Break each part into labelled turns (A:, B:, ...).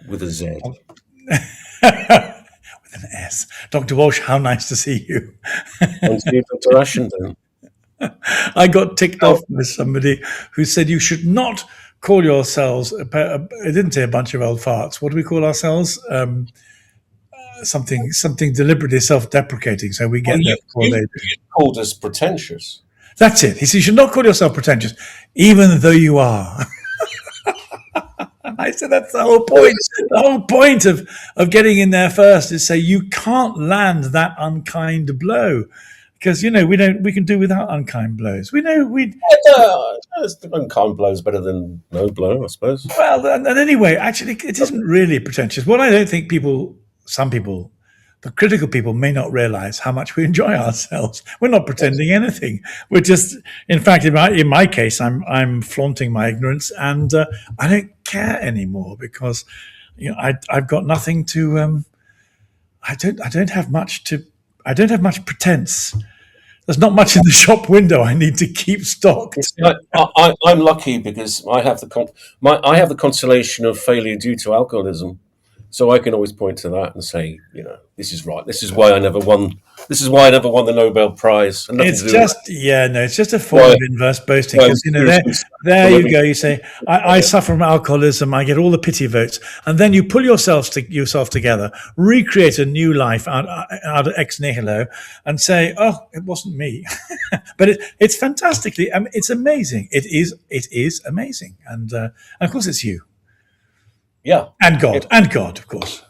A: with a Z.
B: With an S. Dr. Walsh, how nice to see you.
A: And see Dr. Ashenden.
B: I got ticked off with somebody who said you should not call yourselves, it didn't say a bunch of old farts. What do we call ourselves? Something deliberately self-deprecating, so we get there before they do.
A: You called us pretentious.
B: That's it. He says you should not call yourself pretentious, even though you are. I said that's the whole point. The whole point of getting in there first is say you can't land that unkind blow, because we can do without unkind blows. We know we.
A: Unkind blow is better than no blow, I suppose.
B: Well, and anyway, actually, it isn't really pretentious. What I don't think some people, the critical people, may not realize how much we enjoy ourselves. We're not pretending anything. We're just, in fact, in my case, I'm flaunting my ignorance, and I don't care anymore because I've got nothing to. I don't have much pretense. There's not much in the shop window I need to keep stocked.
A: I'm lucky because I have the consolation of failure due to alcoholism, so I can always point to that and say, this is right. This is why I never won. This is why I never won the Nobel Prize.
B: It's just a form of inverse boasting. Because there you go. You say, I suffer from alcoholism. I get all the pity votes, and then you pull yourself together, recreate a new life out of ex nihilo, and say, "Oh, it wasn't me." But it's fantastically. It's amazing. It is amazing, and of course it's you.
A: Yeah,
B: and God, of course,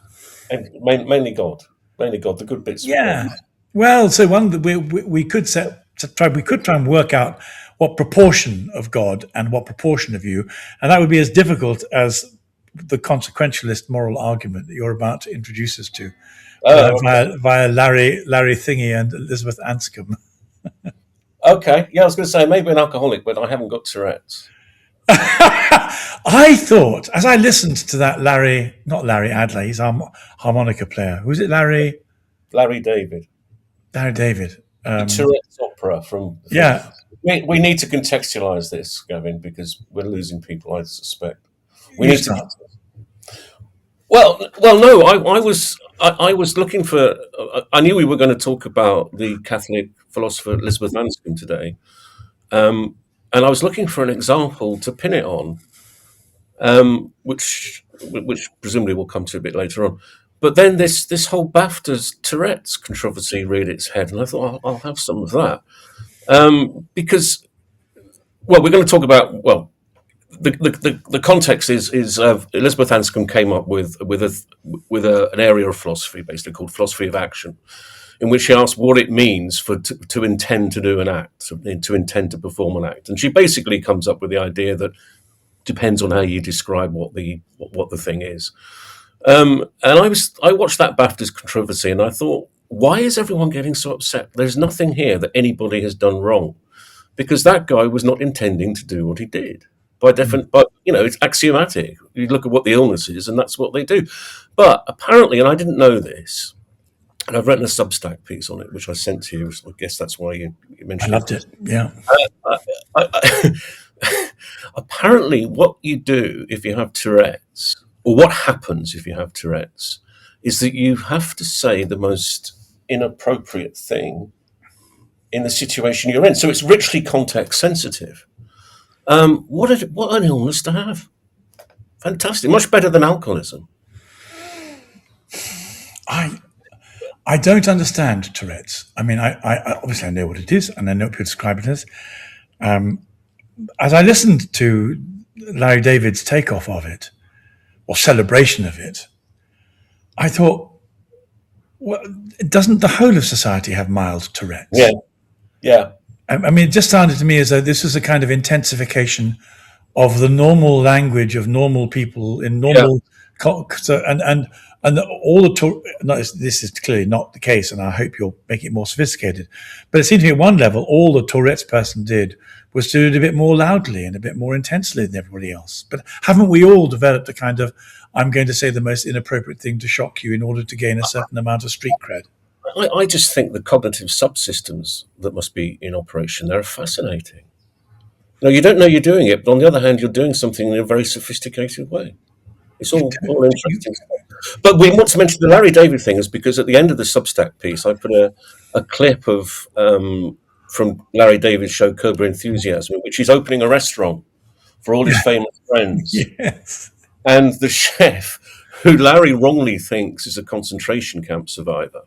A: and mainly God, the good bits.
B: Yeah. Well, so we could try and work out what proportion of God and what proportion of you, and that would be as difficult as the consequentialist moral argument that you're about to introduce us to via Larry Thingy and Elisabeth Anscombe.
A: Okay, yeah, I was going to say maybe an alcoholic, but I haven't got Tourette's.
B: I thought, as I listened to that not Larry Adler, he's our harmonica player. Who's it, Larry?
A: Larry David.
B: Larry David.
A: The Tourette's opera from...
B: Yeah.
A: We need to contextualise this, Gavin, because we're losing people, I suspect. We
B: You
A: need
B: start.
A: to... Well, no, I was looking for... I knew we were going to talk about the Catholic philosopher Elisabeth Anscombe today. And I was looking for an example to pin it on, which presumably we'll come to a bit later on. But then this whole BAFTA's Tourette's controversy reared its head, and I thought I'll have some of that because, we're going to talk about the context is Elisabeth Anscombe came up with an area of philosophy basically called philosophy of action, in which she asked what it means to intend to do an act, to intend to perform an act. And she basically comes up with the idea that depends on how you describe what the thing is. And I watched that BAFTA's controversy and I thought, why is everyone getting so upset? There's nothing here that anybody has done wrong, because that guy was not intending to do what he did. But it's axiomatic. You look at what the illness is and that's what they do. But apparently, and I didn't know this, and I've written a Substack piece on it, which I sent to you. So I guess that's why you mentioned
B: I loved it. Yeah.
A: Apparently, what you do if you have Tourette's, or what happens if you have Tourette's, is that you have to say the most inappropriate thing in the situation you're in. So it's richly context sensitive. What an illness to have. Fantastic. Much better than alcoholism.
B: I don't understand Tourette's. I mean, I obviously I know what it is, and I know what people describe it as. As I listened to Larry David's takeoff of it, or celebration of it, I thought, well, doesn't the whole of society have mild Tourette's?
A: Yeah.
B: I mean, it just sounded to me as though this was a kind of intensification of the normal language of normal people in normal, and all the this is clearly not the case, and I hope you'll make it more sophisticated. But it seemed to me at one level, all the Tourette's person did was to do it a bit more loudly and a bit more intensely than everybody else. But haven't we all developed a kind of, I'm going to say the most inappropriate thing to shock you in order to gain a certain amount of street cred?
A: I just think the cognitive subsystems that must be in operation there are fascinating. No, you don't know you're doing it, but on the other hand, you're doing something in a very sophisticated way. It's all interesting stuff. But we want to mention the Larry David thing is because at the end of the Substack piece, I put a clip of from Larry David's show Cobra Enthusiasm, in which he's opening a restaurant for all his famous friends.
B: Yes.
A: And the chef, who Larry wrongly thinks is a concentration camp survivor,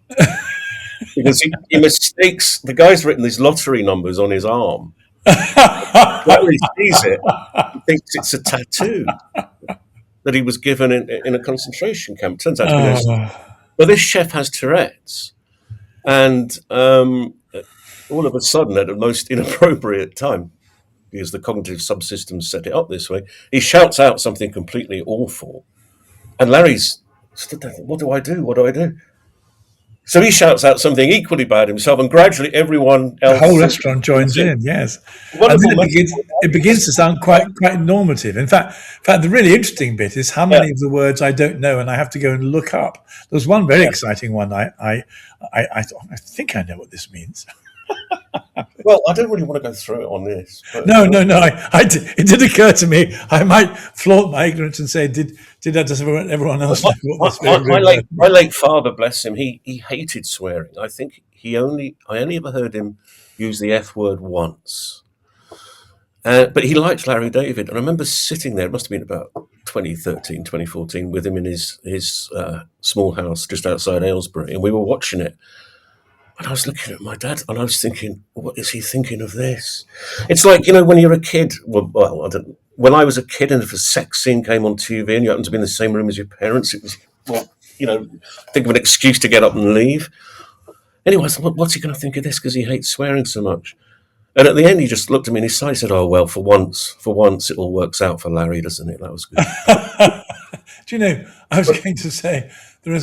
A: because he mistakes, the guy's written these lottery numbers on his arm. Larry sees it, he thinks it's a tattoo that he was given in a concentration camp. Turns out to be but this chef has Tourette's. And all of a sudden, at the most inappropriate time, because the cognitive subsystems set it up this way, he shouts out something completely awful. And Larry's stood there, what do I do? What do I do? So he shouts out something equally bad himself, and gradually everyone else...
B: The whole restaurant joins in, yes. And then it begins to sound quite normative. In fact, the really interesting bit is how many of the words I don't know, and I have to go and look up. There's one very exciting one. I think I know what this means.
A: Well, I don't really want to go through it on this. But,
B: no. It did occur to me. I might flaunt my ignorance and say, "Did that just everyone else know what this means?"
A: My late father, bless him, he hated swearing. I think I only ever heard him use the F word once. But he liked Larry David, and I remember sitting there. It must have been about 2013, 2014, with him in his small house just outside Aylesbury, and we were watching it. And I was looking at my dad, and I was thinking, what is he thinking of this? It's like, when you're a kid, when I was a kid and if a sex scene came on TV and you happened to be in the same room as your parents, it was, think of an excuse to get up and leave. Anyway, I thought, what's he going to think of this because he hates swearing so much? And at the end, he just looked at me and he said, oh, well, for once, it all works out for Larry, doesn't it? That was good.
B: Do you know, I was going to say, there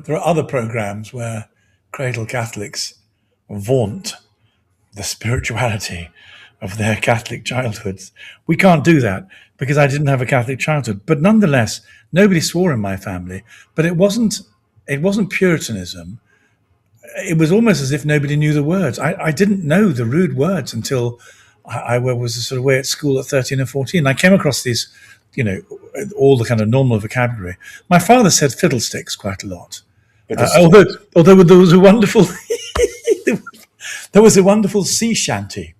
B: are other programs where cradle Catholics vaunt the spirituality of their Catholic childhoods. We can't do that because I didn't have a Catholic childhood. But nonetheless, nobody swore in my family. But it wasn't Puritanism. It was almost as if nobody knew the words. I didn't know the rude words until I was sort of away at school at 13 or 14. I came across these, all the kind of normal vocabulary. My father said fiddlesticks quite a lot. Although there was a wonderful sea shanty.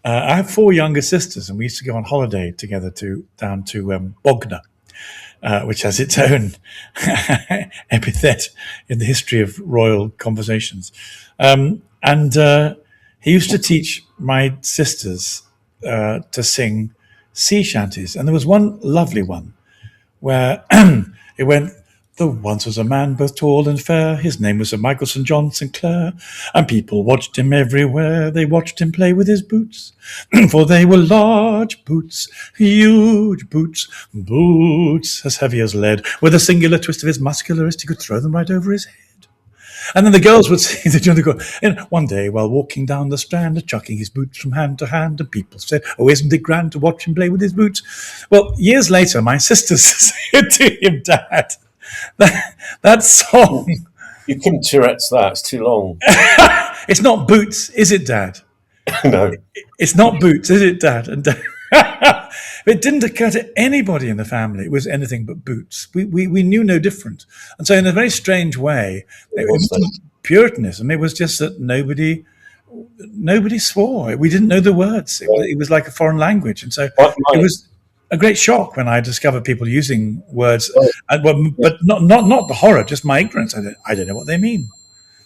B: I have 4 younger sisters, and we used to go on holiday together down to Bognor, which has its own epithet in the history of royal conversations. And he used to teach my sisters to sing sea shanties, and there was one lovely one where it went. There once was a man both tall and fair, his name was Sir Michael St. John St. Clair, and people watched him everywhere, they watched him play with his boots, for they were large boots, huge boots, boots as heavy as lead, with a singular twist of his muscular wrist, he could throw them right over his head. And then the girls would say, one day while walking down the Strand, chucking his boots from hand to hand, and people said, oh, isn't it grand to watch him play with his boots? Well, years later, my sisters said to him, Dad, that song.
A: You couldn't Tourette's that, it's too long.
B: It's not boots, is it, Dad?
A: No.
B: It's not boots, is it, Dad? And it didn't occur to anybody in the family it was anything but boots. We knew no different. And so in a very strange way, it wasn't Puritanism. It was just that nobody swore. We didn't know the words. It was like a foreign language. And so it was a great shock when I discovered people using words, but not the horror, just my ignorance. I don't know what they mean.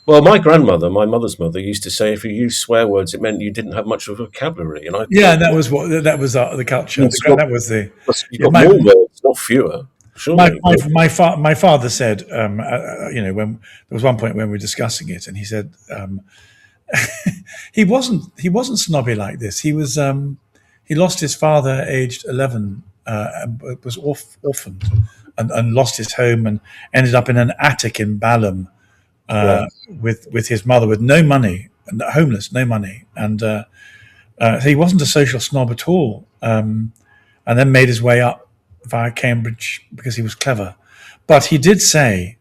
A: Well, my grandmother, my mother's mother, used to say if you used swear words, it meant you didn't have much of a vocabulary. And
B: that was the culture. That was the.
A: You've got more words, not fewer. Surely.
B: My father said, when there was one point when we were discussing it, and he said he wasn't snobby like this. He was. He lost his father aged 11, was orphaned and lost his home and ended up in an attic in Balham with his mother with no money, homeless, no money. And so he wasn't a social snob at all, and then made his way up via Cambridge because he was clever. But he did say,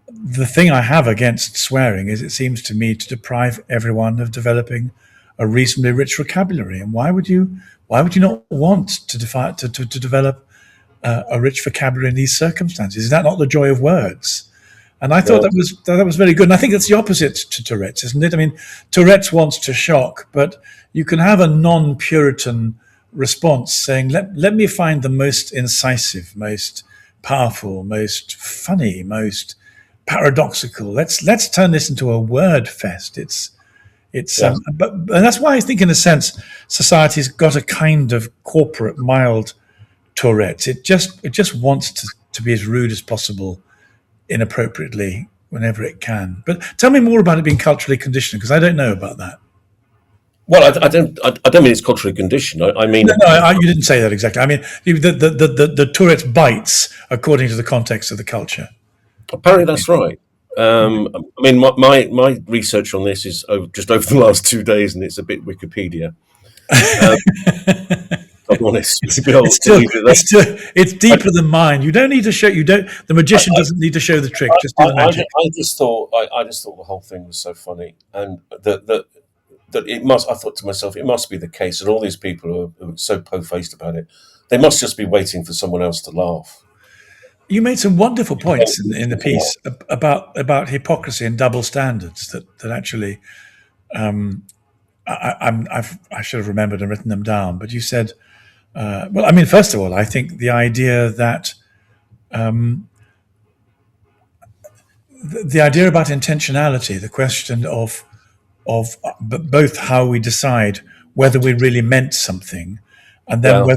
B: the thing I have against swearing is it seems to me to deprive everyone of developing a reasonably rich vocabulary. And why would you not want to develop a rich vocabulary in these circumstances? Is that not the joy of words? And I thought
A: No.
B: that was very good. And I think it's the opposite to Tourette's, isn't it? I mean, Tourette's wants to shock, but you can have a non-Puritan response saying, let me find the most incisive, most powerful, most funny, most paradoxical. Let's turn this into a word fest. And that's why I think, in a sense, society's got a kind of corporate mild Tourette's. It just wants to be as rude as possible, inappropriately, whenever it can. But tell me more about it being culturally conditioned, because I don't know about that.
A: Well, I don't mean it's culturally conditioned. I mean,
B: No, you didn't say that exactly. I mean, the Tourette's bites according to the context of the culture.
A: apparently that's right. I mean, my research on this is just over the last 2 days, and it's a bit Wikipedia. I'm honest.
B: It's deeper than mine. You don't need to show. The magician doesn't need to show the trick. Just do the magic.
A: I just thought the whole thing was so funny, and that it must. I thought to myself, it must be the case that all these people who are so po-faced about it, they must just be waiting for someone else to laugh.
B: You made some wonderful points in the piece about hypocrisy and double standards that actually I should have remembered and written them down. But you said, well, I mean, first of all, I think the idea that the idea about intentionality, the question of both how we decide whether we really meant something, and then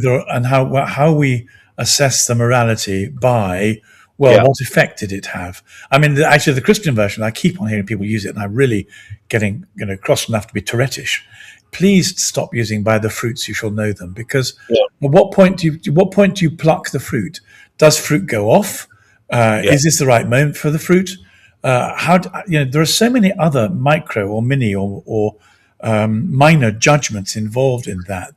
B: how we assess the morality by, what effect did it have? I mean, actually, the Christian version, I keep on hearing people use it, and I'm really getting cross enough to be Tourette-ish. Please stop using "by the fruits you shall know them," because at what point do you pluck the fruit? Does fruit go off? Is this the right moment for the fruit? There are so many other micro or mini or minor judgments involved in that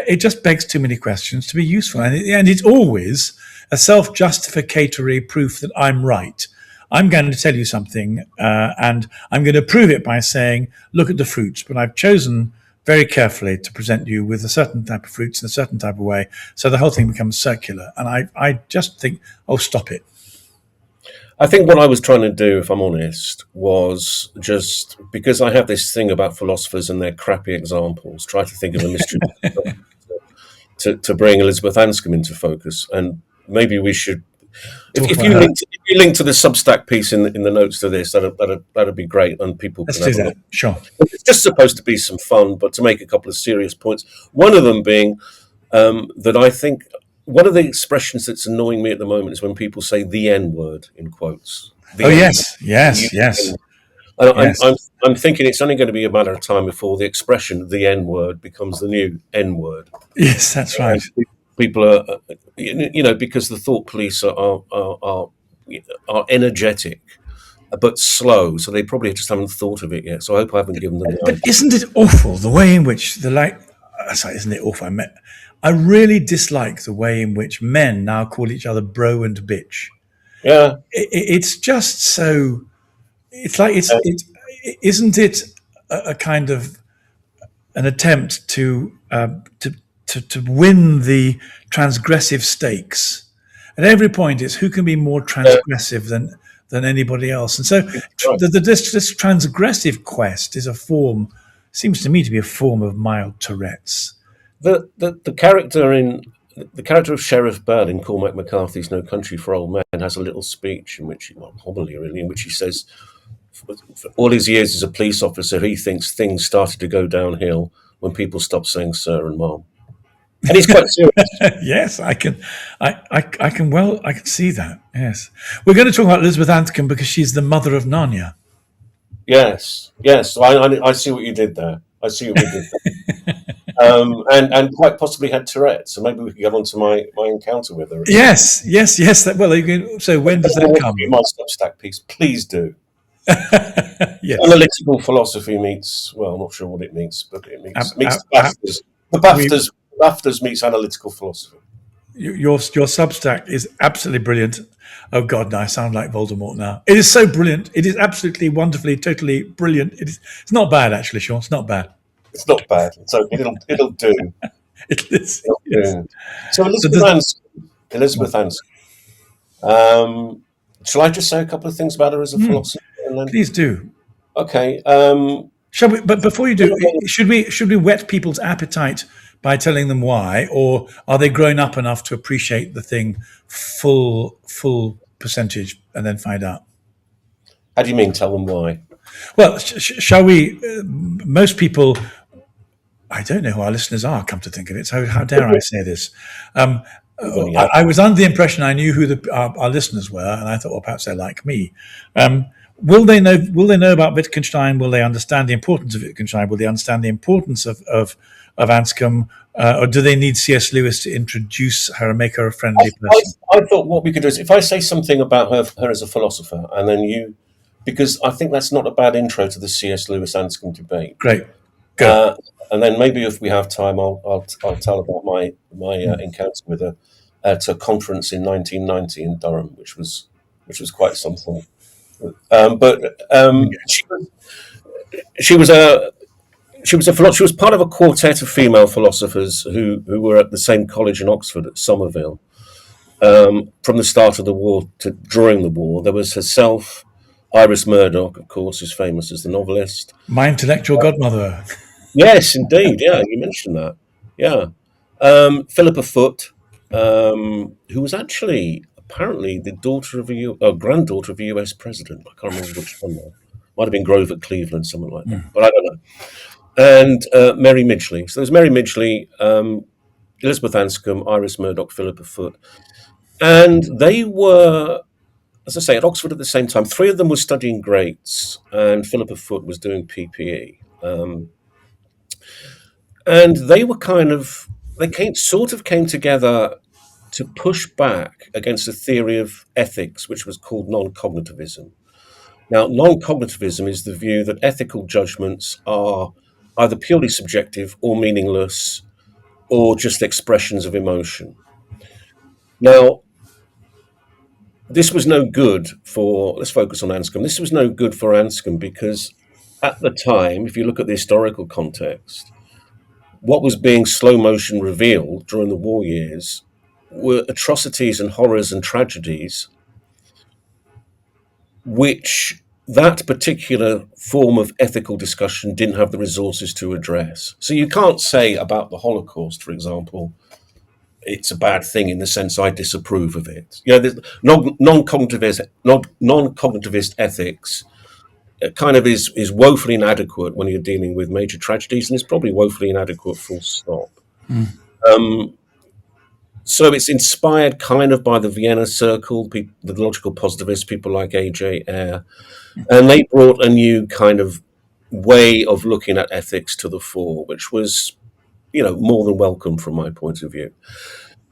B: it just begs too many questions to be useful. And it's always a self-justificatory proof that I'm right. I'm going to tell you something, and I'm going to prove it by saying, look at the fruits. But I've chosen very carefully to present you with a certain type of fruits in a certain type of way. So the whole thing becomes circular. And I just think, stop it.
A: I think what I was trying to do, if I'm honest, was just because I have this thing about philosophers and their crappy examples, try to think of a mystery to bring Elisabeth Anscombe into focus. And maybe we should, if you link to the Substack piece in the notes to this, that'd be great, and people can
B: Let's do that. Sure.
A: It's just supposed to be some fun, but to make a couple of serious points. One of them being that I think one of the expressions that's annoying me at the moment is when people say the N word in quotes.
B: Yes.
A: I'm thinking it's only going to be a matter of time before the expression the N word becomes the new N word.
B: Yes, that's right.
A: People are, because the thought police are energetic but slow, so they probably just haven't thought of it yet. So I hope I haven't given them.
B: But isn't it awful the way in which isn't it awful? I really dislike the way in which men now call each other bro and bitch.
A: Yeah,
B: it's just so. It's like isn't it a kind of an attempt to win the transgressive stakes? At every point, it's who can be more transgressive than anybody else, and so this transgressive quest is seems to me to be a form of mild Tourette's.
A: The character of Sheriff Bell in Cormac McCarthy's No Country for Old Men has a little speech in which he says, for all his years as a police officer, he thinks things started to go downhill when people stopped saying sir and mom. And he's quite serious.
B: Yes, I can see that. Yes, we're going to talk about Elisabeth Anscombe because she's the mother of Narnia.
A: Yes. I see what you did there. And quite possibly had Tourette. So maybe we could get on to my encounter with her.
B: Yes. So when does that come?
A: My Substack piece, please do.
B: Yes.
A: Analytical philosophy meets. Well, I'm not sure what it means, but it meets BAFTAs. The BAFTAs meets analytical philosophy.
B: Your Substack is absolutely brilliant. Oh God, no, I sound like Voldemort now. It is so brilliant. It is absolutely, wonderfully, totally brilliant. It's not bad, actually, Sean. It's not bad.
A: It's not bad. It's okay. It'll do.
B: It is.
A: It'll
B: yes.
A: do. So Elisabeth Anscombe, Elisabeth Anscombe. Shall I just say a couple of things about her as a philosopher? And then,
B: Please do.
A: okay.
B: Shall we? But before you do, should we whet people's appetite by telling them why, or are they grown up enough to appreciate the thing full percentage and then find out?
A: How do you mean? Tell them why?
B: Well, shall we? Most people, I don't know who our listeners are. Come to think of it, so how dare I say this? I was under the impression I knew who our listeners were, and I thought, well, perhaps they're like me. Will they know? Will they know about Wittgenstein? Will they understand the importance of Wittgenstein? Will they understand the importance of Anscombe? Or do they need C.S. Lewis to introduce her and make her a friendly person?
A: I thought what we could do is if I say something about her as a philosopher, and then you, because I think that's not a bad intro to the C.S. Lewis Anscombe debate.
B: Great, go.
A: And then maybe if we have time, I'll tell about my encounter with her at a conference in 1990 in Durham, which was quite something. She was part of a quartet of female philosophers who were at the same college in Oxford at Somerville from the start of the war to during the war. There was herself, Iris Murdoch, of course, is famous as the novelist.
B: My intellectual godmother.
A: Yes, indeed. Yeah, you mentioned that. Yeah. Philippa Foot, who was actually apparently the granddaughter of a US president. I can't remember which one now. Might have been Grover Cleveland, something like that. But I don't know. And Mary Midgley. So there's Mary Midgley, Elisabeth Anscombe, Iris Murdoch, Philippa Foot. And they were, as I say, at Oxford at the same time. Three of them were studying greats, and Philippa Foot was doing PPE. And they were came together to push back against a theory of ethics, which was called non-cognitivism. Now, non-cognitivism is the view that ethical judgments are either purely subjective or meaningless or just expressions of emotion. Now, this was no good let's focus on Anscombe. This was no good for Anscombe because at the time, if you look at the historical context, what was being slow motion revealed during the war years were atrocities and horrors and tragedies which that particular form of ethical discussion didn't have the resources to address. So you can't say about the Holocaust, for example, it's a bad thing in the sense I disapprove of it. Non-cognitivist ethics kind of is woefully inadequate when you're dealing with major tragedies, and it's probably woefully inadequate full stop. So it's inspired kind of by the Vienna Circle, the logical positivists, people like A.J. Ayer, and they brought a new kind of way of looking at ethics to the fore, which was, more than welcome from my point of view.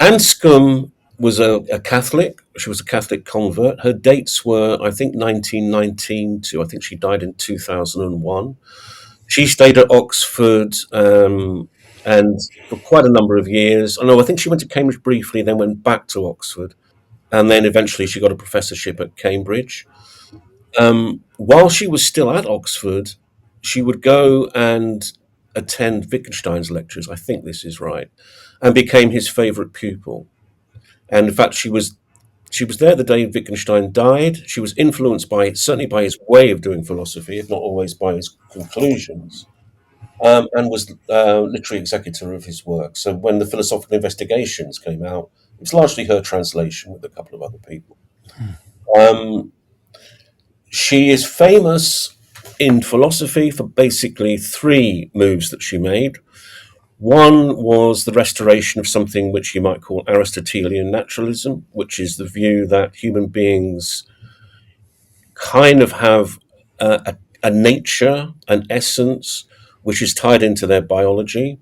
A: Anscombe was a Catholic. She was a Catholic convert. Her dates were, I think, 1919 to, I think she died in 2001. She stayed at Oxford and for quite a number of years. I think she went to Cambridge briefly, then went back to Oxford. And then eventually she got a professorship at Cambridge. While she was still at Oxford, she would go and attend Wittgenstein's lectures, I think this is right, and became his favorite pupil. And in fact, she was there the day Wittgenstein died. She was influenced certainly by his way of doing philosophy, if not always by his conclusions, and was literary executor of his work. So when the Philosophical Investigations came out, it's largely her translation with a couple of other people. She is famous in philosophy for basically three moves that she made. One was the restoration of something which you might call Aristotelian naturalism, which is the view that human beings kind of have a nature, an essence, which is tied into their biology.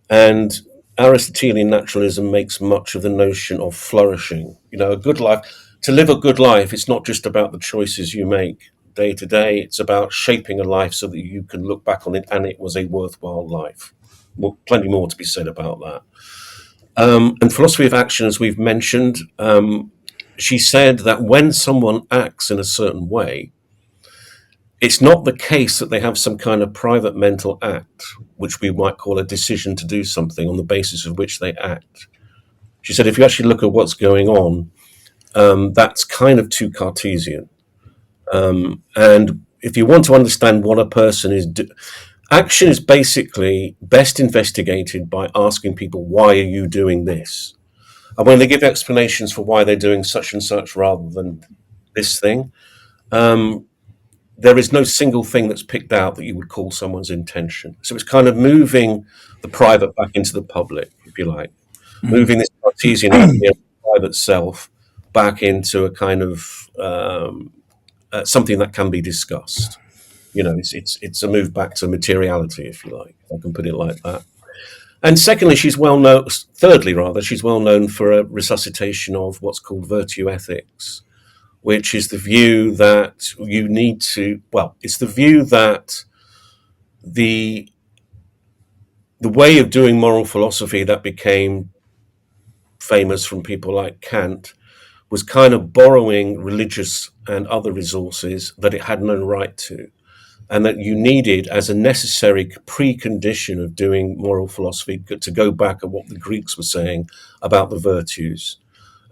A: And Aristotelian naturalism makes much of the notion of flourishing. A good life. To live a good life, it's not just about the choices you make day to day. It's about shaping a life so that you can look back on it and it was a worthwhile life. Well, plenty more to be said about that. And philosophy of action, as we've mentioned, she said that when someone acts in a certain way, it's not the case that they have some kind of private mental act, which we might call a decision to do something on the basis of which they act. She said, if you actually look at what's going on, that's kind of too Cartesian. And if you want to understand what a person is action is basically best investigated by asking people, why are you doing this? And when they give explanations for why they're doing such and such rather than this thing, there is no single thing that's picked out that you would call someone's intention. So it's kind of moving the private back into the public, if you like, moving this Cartesian idea of private self back into a kind of something that can be discussed. You know, it's a move back to materiality, if you like, if I can put it like that. And secondly, she's well known. Thirdly, rather, she's well known for a resuscitation of what's called virtue ethics, which is the view that you need to. Well, it's the view that the way of doing moral philosophy that became famous from people like Kant was kind of borrowing religious and other resources that it had no right to, and that you needed as a necessary precondition of doing moral philosophy to go back at what the Greeks were saying about the virtues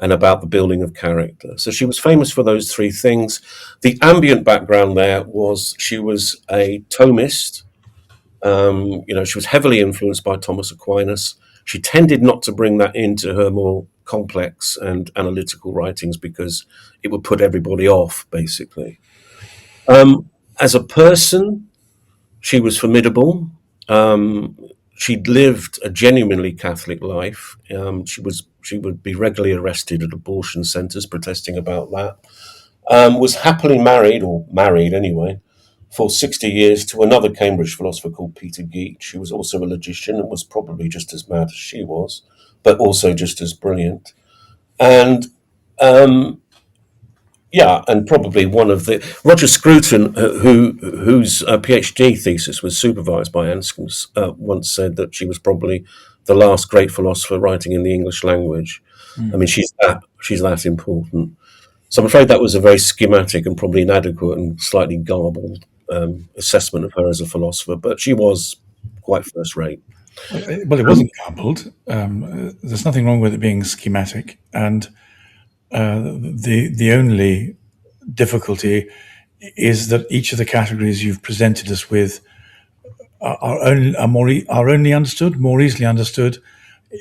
A: and about the building of character. So she was famous for those three things. The ambient background there was she was a Thomist. She was heavily influenced by Thomas Aquinas. She tended not to bring that into her more complex and analytical writings because it would put everybody off, basically. As a person, she was formidable. She'd lived a genuinely Catholic life. She would be regularly arrested at abortion centres protesting about that. Was happily married, or married anyway, for 60 years to another Cambridge philosopher called Peter Geach, who was also a logician and was probably just as mad as she was, but also just as brilliant. And and probably one of the Roger Scruton, whose PhD thesis was supervised by Anscombe, once said that she was probably the last great philosopher writing in the English language. I mean, she's that important. So I'm afraid that was a very schematic and probably inadequate and slightly garbled assessment of her as a philosopher, but she was quite first rate.
B: Well, it wasn't garbled. There's nothing wrong with it being schematic, and the only difficulty is that each of the categories you've presented us with are only understood, more easily understood,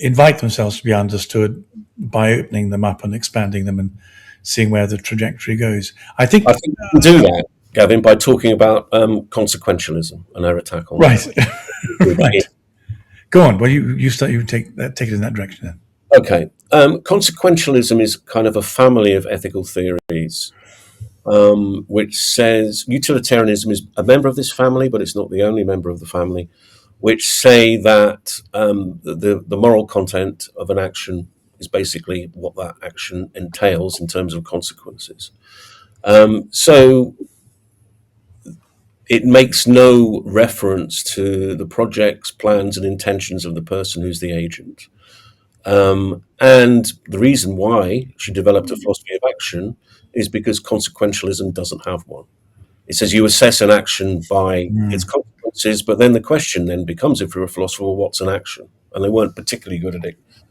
B: invite themselves to be understood by opening them up and expanding them and seeing where the trajectory goes. I think
A: we can do that, Gavin, by talking about consequentialism and our attack on
B: right.
A: that.
B: Right. Go on. Well, you start. You take it in that direction then.
A: Okay. Consequentialism is kind of a family of ethical theories, which says utilitarianism is a member of this family, but it's not the only member of the family, which say that the moral content of an action is basically what that action entails in terms of consequences. So it makes no reference to the projects, plans, and intentions of the person who's the agent. And the reason why she developed a philosophy of action is because consequentialism doesn't have one. It says you assess an action by its consequences, but then the question then becomes, if you're a philosopher, well, what's an action? And they weren't particularly good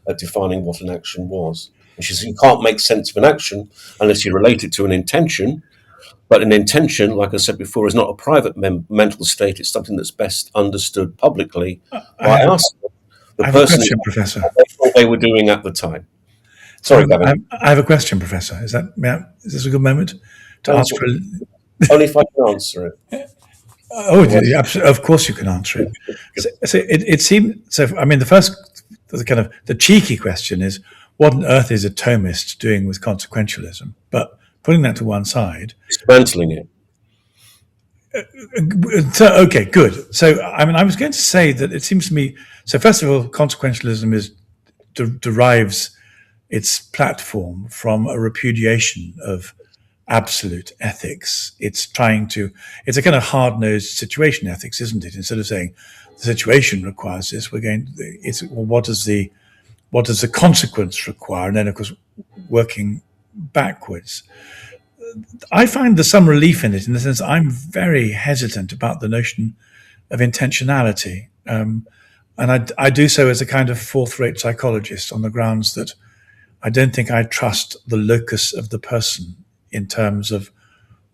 A: at defining what an action was. And she says you can't make sense of an action unless you relate it to an intention. But an intention, like I said before, is not a private mental state. It's something that's best understood publicly by us. The person
B: Professor.
A: what they were doing at the time. Sorry, Gavin.
B: I have a question, Professor. Is this a good moment to ask for?
A: Only if I can answer it.
B: Of course you can answer it. So it seems. So I mean, the cheeky question is, what on earth is a Thomist doing with consequentialism? But putting that to one side,
A: dismantling it.
B: So, okay, good. So, I mean, I was going to say that it seems to me. So, first of all, consequentialism derives its platform from a repudiation of absolute ethics. It's a kind of hard-nosed situation ethics, isn't it? Instead of saying the situation requires this, what does the consequence require? And then, of course, working backwards. I find there's some relief in it, in the sense I'm very hesitant about the notion of intentionality. And I do so as a kind of fourth-rate psychologist, on the grounds that I don't think I trust the locus of the person in terms of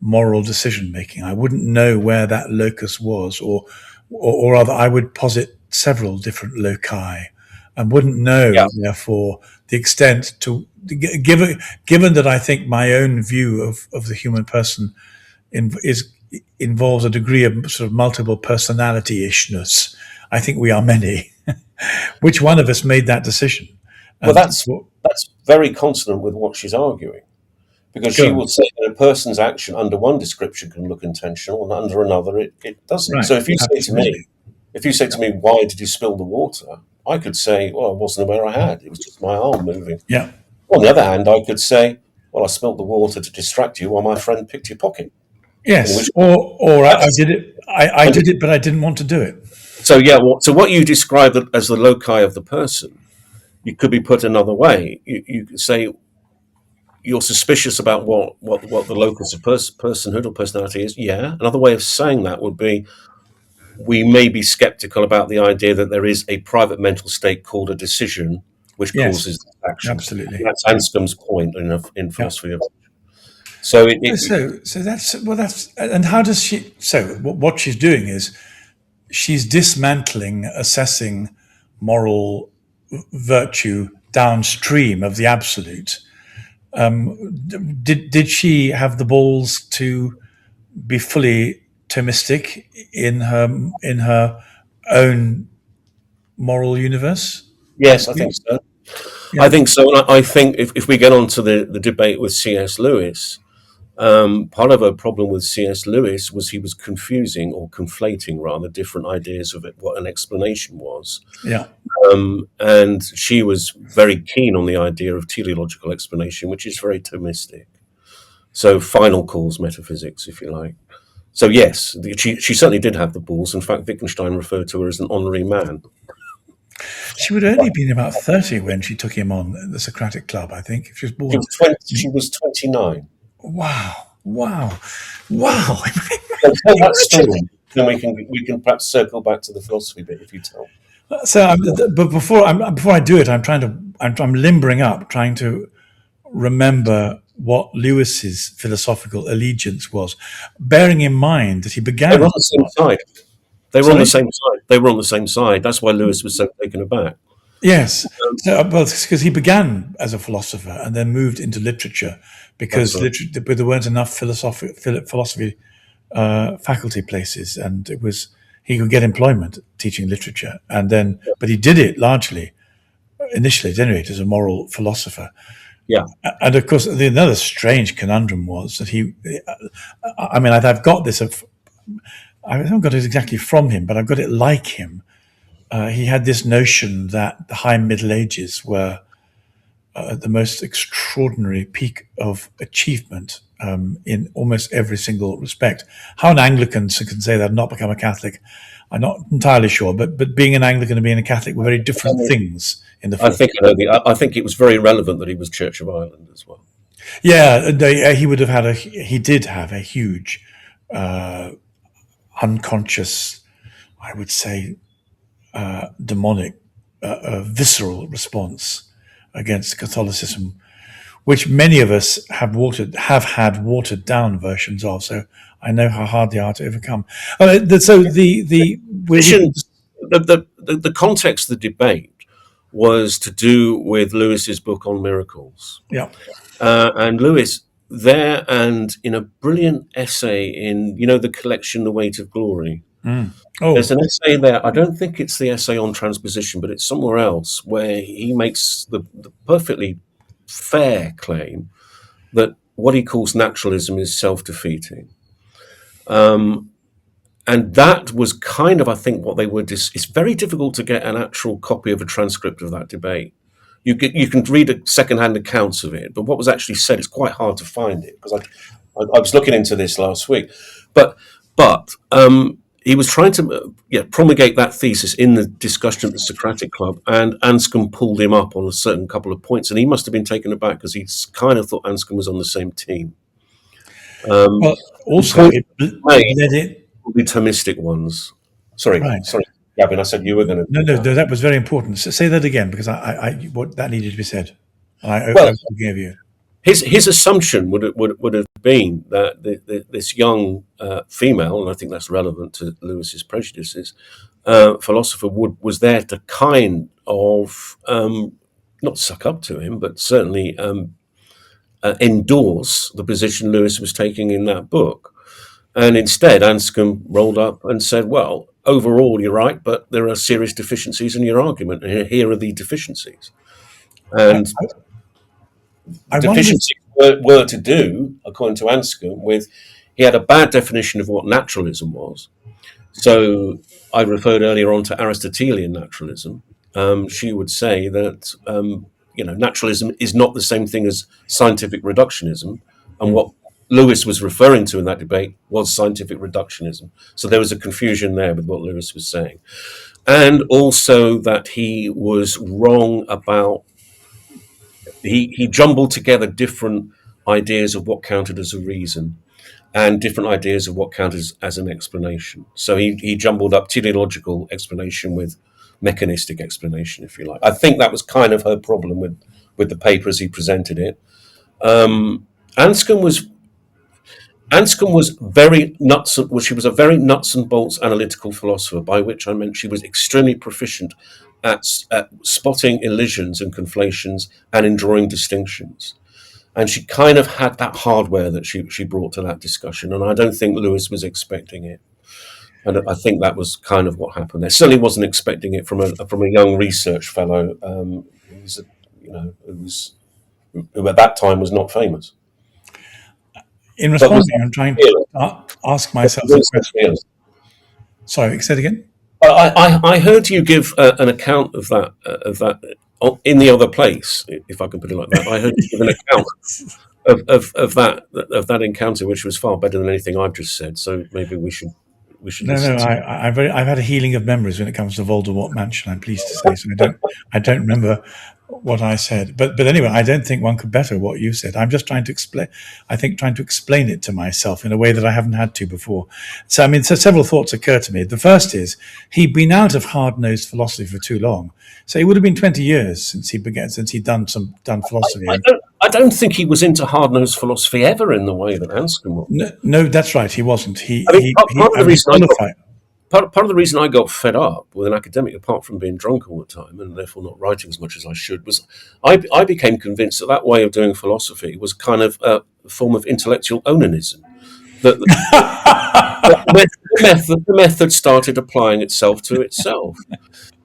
B: moral decision making. I wouldn't know where that locus was, or rather, I would posit several different loci, and wouldn't know,
A: Yeah.
B: therefore, the extent to given that I think my own view of the human person involves a degree of sort of multiple personality ishness. I think we are many. Which one of us made that decision?
A: Well, that's very consonant with what she's arguing, because she
B: Go on.
A: will say that a person's action under one description can look intentional, and under another it doesn't.
B: Right.
A: So if you
B: Absolutely.
A: say to me, why did you spill the water? I could say, well, I wasn't aware I had. It was just my arm moving.
B: Yeah.
A: On the other hand, I could say, well, I spilled the water to distract you while my friend picked your pocket.
B: Yes. Or I did it. I did it, but I didn't want to do it.
A: So yeah, so what you describe as the loci of the person, you could be put another way. You could say you're suspicious about what the locus of personhood or personality is. Yeah. Another way of saying that would be, we may be skeptical about the idea that there is a private mental state called a decision, which
B: Yes.
A: causes action.
B: Absolutely.
A: That's Anscombe's point in philosophy of.
B: So that's and how does she? So what she's doing is she's dismantling, assessing moral virtue downstream of the absolute. Did she have the balls to be fully Thomistic in her own moral universe?
A: Yes, I think so.
B: Yeah.
A: I think so. And I think if we get on to the debate with C.S. Lewis, part of a problem with C.S. Lewis was he was confusing, or conflating rather, different ideas of what an explanation was.
B: Yeah.
A: And she was very keen on the idea of teleological explanation, which is very Thomistic. So final cause metaphysics, if you like. So yes, she certainly did have the balls. In fact, Wittgenstein referred to her as an honorary man.
B: She would only been about 30 when she took him on the Socratic Club, I think. If she was born.
A: She was 29.
B: Wow.
A: So tell that story, then we can perhaps circle back to the philosophy bit if you tell.
B: So, but before I do it, I'm limbering up, trying to remember what Lewis's philosophical allegiance was, bearing in mind that he began.
A: They were on the same side. They were on the same side. They were on the same side. That's why Lewis was so taken aback.
B: Yes, because he began as a philosopher and then moved into literature because but there weren't enough philosophy faculty places, and he could get employment teaching literature, and then but he did it largely initially, as a moral philosopher.
A: Yeah,
B: and of course, another strange conundrum was that I've got this. I haven't got it exactly from him, but I've got it like him. He had this notion that the High Middle Ages were the most extraordinary peak of achievement in almost every single respect. How an Anglican can say that and not become a Catholic, I'm not entirely sure. But being an Anglican and being a Catholic were very different things in the.
A: I think it was very relevant that he was Church of Ireland as well.
B: Yeah, he would have had he did have a huge unconscious, I would say, demonic, visceral response against Catholicism, which many of us have had watered down versions of. So I know how hard they are to overcome. So the
A: context of the debate was to do with Lewis's book on miracles.
B: Yeah,
A: and Lewis there, and in a brilliant essay in the collection The Weight of Glory. There's an essay there. I don't think it's the essay on transposition, but it's somewhere else where he makes the perfectly fair claim that what he calls naturalism is self-defeating. And that was kind of, I think, what they were. It's very difficult to get an actual copy of a transcript of that debate. You can read second-hand accounts of it, but what was actually said, it's quite hard to find it, because I was looking into this last week. But he was trying to promulgate that thesis in the discussion at the Socratic Club, and Anscombe pulled him up on a certain couple of points, and he must have been taken aback because he kind of thought Anscombe was on the same team.
B: Well, also, it led it.
A: The Thomistic ones. Sorry, Gavin. I said you were going to.
B: No, that was very important. So say that again, because what that needed to be said. And I
A: Well,
B: hope to give you.
A: his assumption would have been that this young female, and I think that's relevant to Lewis's prejudices, philosopher was there to kind of not suck up to him, but certainly endorse the position Lewis was taking in that book. And instead, Anscombe rolled up and said, well, overall, you're right, but there are serious deficiencies in your argument. And here are the deficiencies. And
B: I wonder.
A: deficiencies were to do, according to Anscombe, with he had a bad definition of what naturalism was. So I referred earlier on to Aristotelian naturalism. She would say that naturalism is not the same thing as scientific reductionism, and what Lewis was referring to in that debate was scientific reductionism. So there was a confusion there with what Lewis was saying, and also that he was wrong about he jumbled together different ideas of what counted as a reason and different ideas of what counted as an explanation. So he jumbled up teleological explanation with mechanistic explanation, if you like. I think that was kind of her problem with the paper as he presented it. Anscombe was very nuts. Well, she was a very nuts and bolts analytical philosopher, by which I meant she was extremely proficient at spotting elisions and conflations and in drawing distinctions. And she kind of had that hardware that she brought to that discussion, and I don't think Lewis was expecting it. And I think that was kind of what happened there. Certainly wasn't expecting it from a young research fellow who at that time was not famous.
B: In responding, I'm trying to ask myself the question. Sorry, say it again.
A: I heard you give an account of that in the other place, if I can put it like that. I heard you give an account of that encounter, which was far better than anything I've just said. So maybe we should.
B: No. I've had a healing of memories when it comes to Voldemort Mansion. I'm pleased to say. So I don't remember what I said, but anyway, I don't think one could better what you said. I'm just trying to explain it to myself in a way that I haven't had to before. So several thoughts occur to me. The first is he'd been out of hard-nosed philosophy for too long. So it would have been 20 years since he'd done philosophy.
A: I don't think he was into hard-nosed philosophy ever in the way that Anscombe was.
B: No, that's right. He wasn't.
A: Part of the reason I got fed up with an academic, apart from being drunk all the time and therefore not writing as much as I should, was I became convinced that way of doing philosophy was kind of a form of intellectual onanism. That the method started applying itself to itself.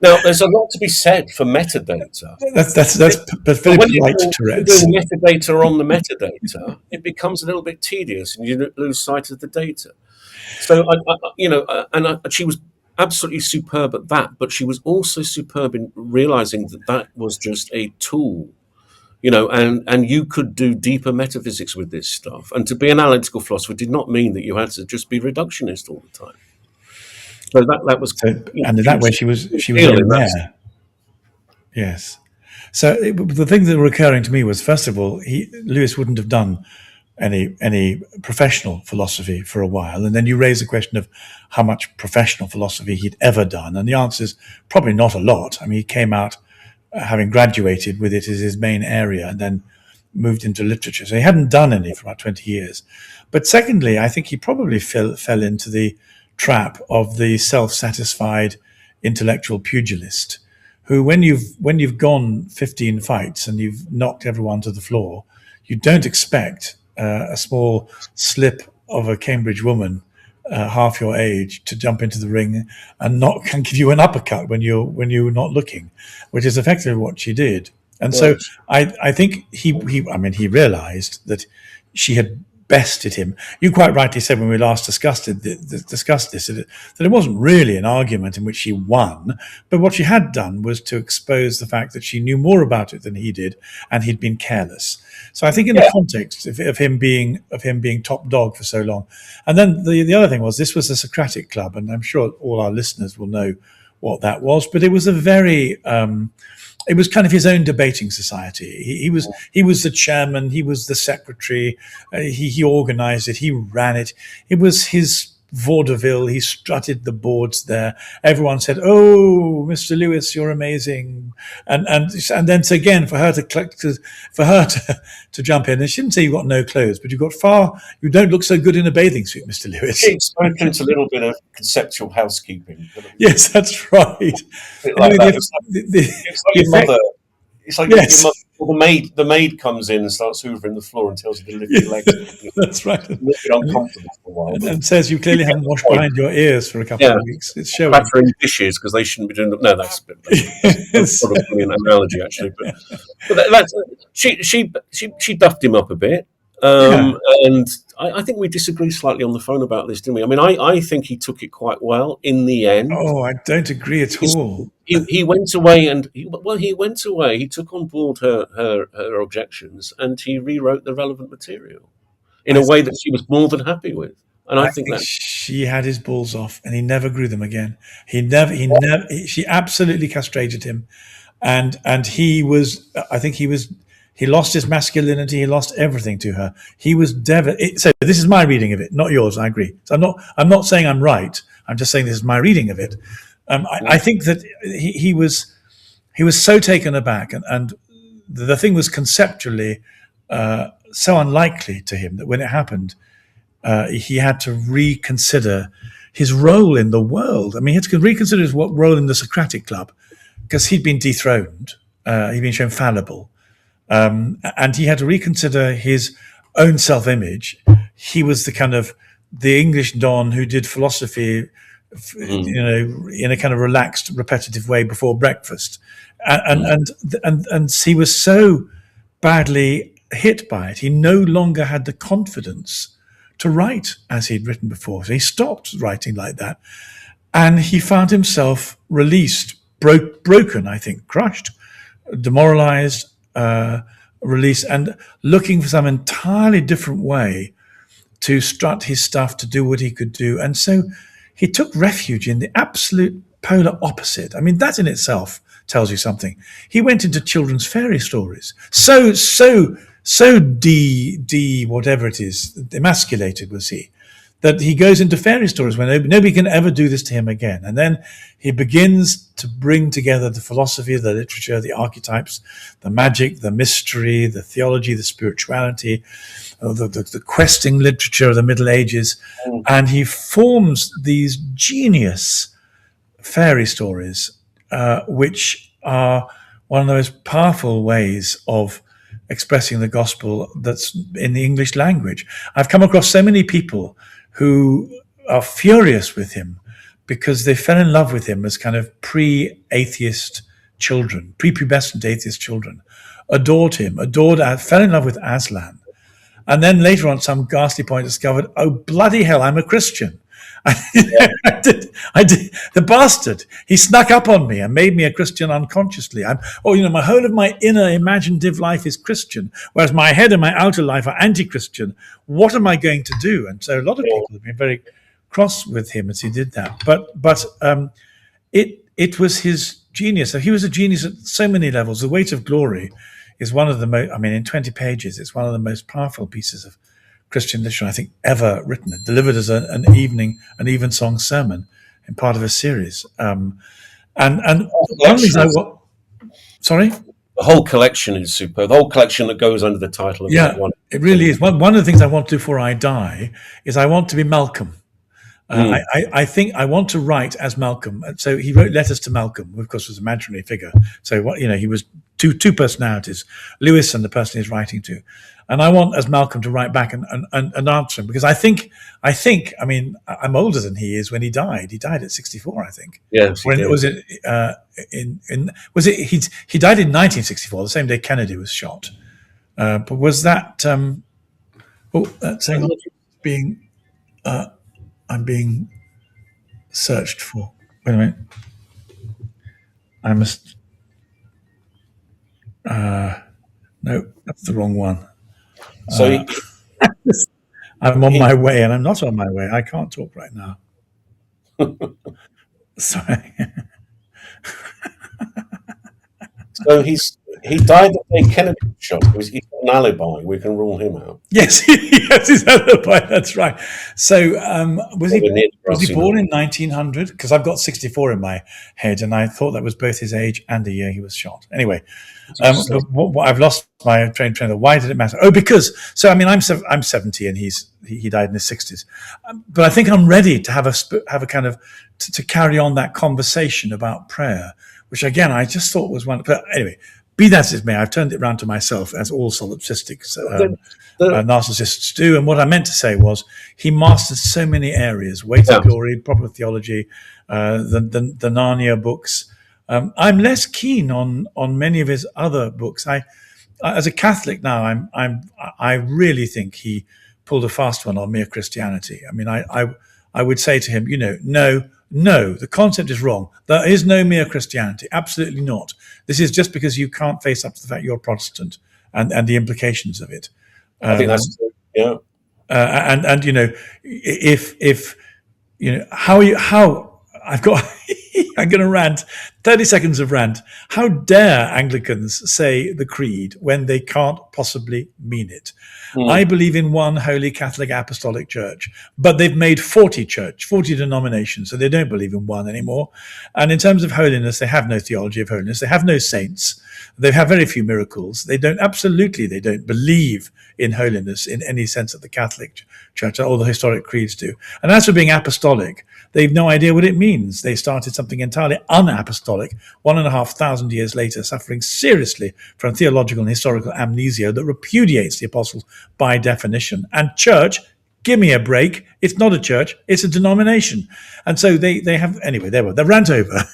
A: Now, there's a lot to be said for metadata.
B: That's very polite to Tourette.
A: Doing metadata on the metadata, it becomes a little bit tedious, and you lose sight of the data. So, she was absolutely superb at that, but she was also superb in realizing that was just a tool, and you could do deeper metaphysics with this stuff. And to be an analytical philosopher did not mean that you had to just be reductionist all the time. So that was,
B: and in that way, she was in there. Yes. So the thing that were occurring to me was, first of all, Lewis wouldn't have done any professional philosophy for a while, and then you raise the question of how much professional philosophy he'd ever done, and the answer is probably not a lot. I mean, he came out having graduated with it as his main area, and then moved into literature, so he hadn't done any for about 20 years. But secondly, I think he probably fell into the trap of the self-satisfied intellectual pugilist, who, when you've gone 15 fights and you've knocked everyone to the floor, you don't expect a small slip of a Cambridge woman half your age to jump into the ring and give you an uppercut when you're not looking, which is effectively what she did. And so I think he realized that she had bested him. You quite rightly said when we last discussed this that it wasn't really an argument in which she won, but what she had done was to expose the fact that she knew more about it than he did, and he'd been careless. So I think in the context of him being top dog for so long, and then the other thing was, this was a Socratic club, and I'm sure all our listeners will know what that was, but it was a very it was kind of his own debating society. He was the chairman, he was the secretary, he organized it, he ran it. It was his vaudeville. He strutted the boards there. Everyone said, "Oh, Mr. Lewis, you're amazing," and then so again for her to jump in. And she didn't say you got no clothes, but you don't look so good in a bathing suit, Mr. Lewis.
A: She experienced a little bit of conceptual housekeeping.
B: Yes, that's right.
A: Bit like that. It's like your mother. It's like
B: Yes.
A: your mother. The maid comes in and starts hoovering the floor and tells you to lift your legs.
B: That's right.
A: A little bit uncomfortable for a while.
B: And says you clearly haven't washed behind your ears for a couple of weeks. It's showing.
A: Battering dishes because they shouldn't be doing them. No, that's sort of an analogy actually. But that's she duffed him up a bit. And I think we disagreed slightly on the phone about this, didn't we? I mean, I think he took it quite well in the end.
B: Oh, I don't agree at all.
A: He went away he went away. He took on board her objections and he rewrote the relevant material in a way that she was more than happy with. And I think that
B: she had his balls off, and he never grew them again. She absolutely castrated him, and he was. I think he was. He lost his masculinity. He lost everything to her. He was So this is my reading of it, not yours. I agree. So I'm not saying I'm right. I'm just saying this is my reading of it. I think that he was so taken aback, and the thing was conceptually so unlikely to him that when it happened, he had to reconsider his role in the world. I mean, he had to reconsider his role in the Socratic Club because he'd been dethroned. He'd been shown fallible. And he had to reconsider his own self-image. He was the kind of the English Don who did philosophy, in a kind of relaxed, repetitive way before breakfast, and he was so badly hit by it. He no longer had the confidence to write as he'd written before. So he stopped writing like that, and he found himself released, broken, I think, crushed, demoralized. Release and looking for some entirely different way to strut his stuff, to do what he could do. And so he took refuge in the absolute polar opposite. I mean, that in itself tells you something. He went into children's fairy stories. So whatever it is, emasculated was he, that he goes into fairy stories where nobody can ever do this to him again. And then he begins to bring together the philosophy, the literature, the archetypes, the magic, the mystery, the theology, the spirituality, the questing literature of the Middle Ages. And he forms these genius fairy stories, which are one of the most powerful ways of expressing the gospel that's in the English language. I've come across so many people who are furious with him because they fell in love with him as kind of pre-atheist children, prepubescent atheist children, adored him, fell in love with Aslan. And then later on, at some ghastly point, discovered, oh, bloody hell, I'm a Christian. I did. The bastard. He snuck up on me and made me a Christian unconsciously. My whole of my inner imaginative life is Christian, whereas my head and my outer life are anti-Christian. What am I going to do? And so a lot of people have been very cross with him as he did that. But it was his genius. So he was a genius at so many levels. The Weight of Glory is one of the most. I mean, in 20 pages, it's one of the most powerful pieces of Christian literature I think ever written. It delivered as an evensong sermon in part of a series. And one of the sorry?
A: The whole collection is superb. The whole collection that goes under the title of that one.
B: It really is. One of the things I want to do before I die is I want to be Malcolm. I think I want to write as Malcolm. So he wrote letters to Malcolm, who of course was an imaginary figure. So he was two personalities, Lewis and the person he's writing to. And I want as Malcolm to write back and answer him, because I think, I mean, I'm older than he is when he died. He died at 64, I think.
A: Yes.
B: He died in 1964, the same day Kennedy was shot. But was that, that's saying I'm being searched for. Wait a minute. I must. No, that's the wrong one.
A: So
B: I'm on my way, and I'm not on my way. I can't talk right now. Sorry.
A: So he died the day Kennedy was shot. He an alibi, we can rule him out.
B: Yes, yes, his alibi. That's right. So, was he born in 1900? Because I've got 64 in my head, and I thought that was both his age and the year he was shot. Anyway, I've lost my train of thought. Why did it matter? Oh, because I'm 70, and he died in his 60s. But I think I'm ready to have a kind of to carry on that conversation about prayer, which again I just thought was one. But anyway. Be that as it may, I've turned it around to myself, as all solipsistic narcissists do. And what I meant to say was he mastered so many areas: Weight of Glory, proper theology, the Narnia books. I'm less keen on many of his other books. As a Catholic now, I really think he pulled a fast one on Mere Christianity. I mean, I would say to him, no, the concept is wrong. There is no mere Christianity. Absolutely not. This is just because you can't face up to the fact you're Protestant and the implications of it.
A: I think that's true. Yeah.
B: And if how I've got I'm going to rant. 30 seconds of rant. How dare Anglicans say the creed when they can't possibly mean it? I believe in one holy Catholic apostolic church, but they've made 40 denominations, so they don't believe in one anymore. And in terms of holiness, they have no theology of holiness. They have no saints. They have very few miracles. They don't believe in holiness in any sense that the Catholic Church or the historic creeds do. And as for being apostolic, they've no idea what it means. They started something entirely unapostolic 1,500 years later, suffering seriously from theological and historical amnesia that repudiates the apostles by definition. And church, give me a break. It's not a church, it's a denomination. And so they have, anyway, the rant over.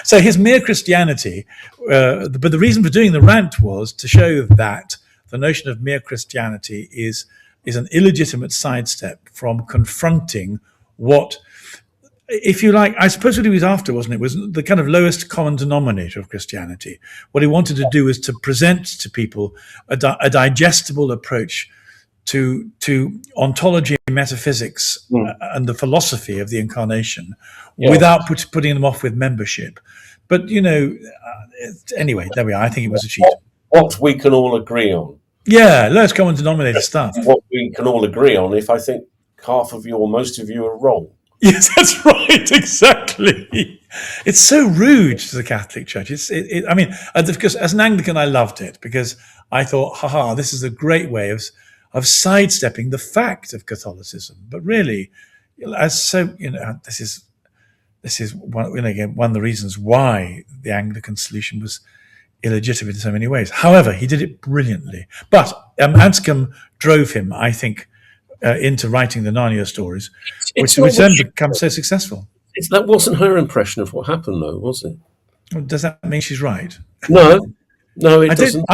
B: So his mere Christianity, but the reason for doing the rant was to show that the notion of mere Christianity is an illegitimate sidestep from confronting what, if you like, I suppose what he was after, wasn't it, was the kind of lowest common denominator of Christianity. What he wanted to do was to present to people a digestible approach to ontology, metaphysics, and the philosophy of the incarnation, without putting them off with membership. But, anyway, there we are. I think it was a cheat.
A: What we can all agree on.
B: Yeah, lowest common denominator stuff.
A: What we can all agree on, if I think half of you or most of you are wrong.
B: Yes, that's right. Exactly. It's so rude to the Catholic Church. Because as an Anglican, I loved it because I thought, this is a great way of sidestepping the fact of Catholicism. But really, this is one of the reasons why the Anglican solution was illegitimate in so many ways. However, he did it brilliantly. But Anscombe drove him, I think, into writing the Narnia stories, which then become so successful.
A: That wasn't her impression of what happened, though, was it?
B: Well, does that mean she's right?
A: No, it doesn't.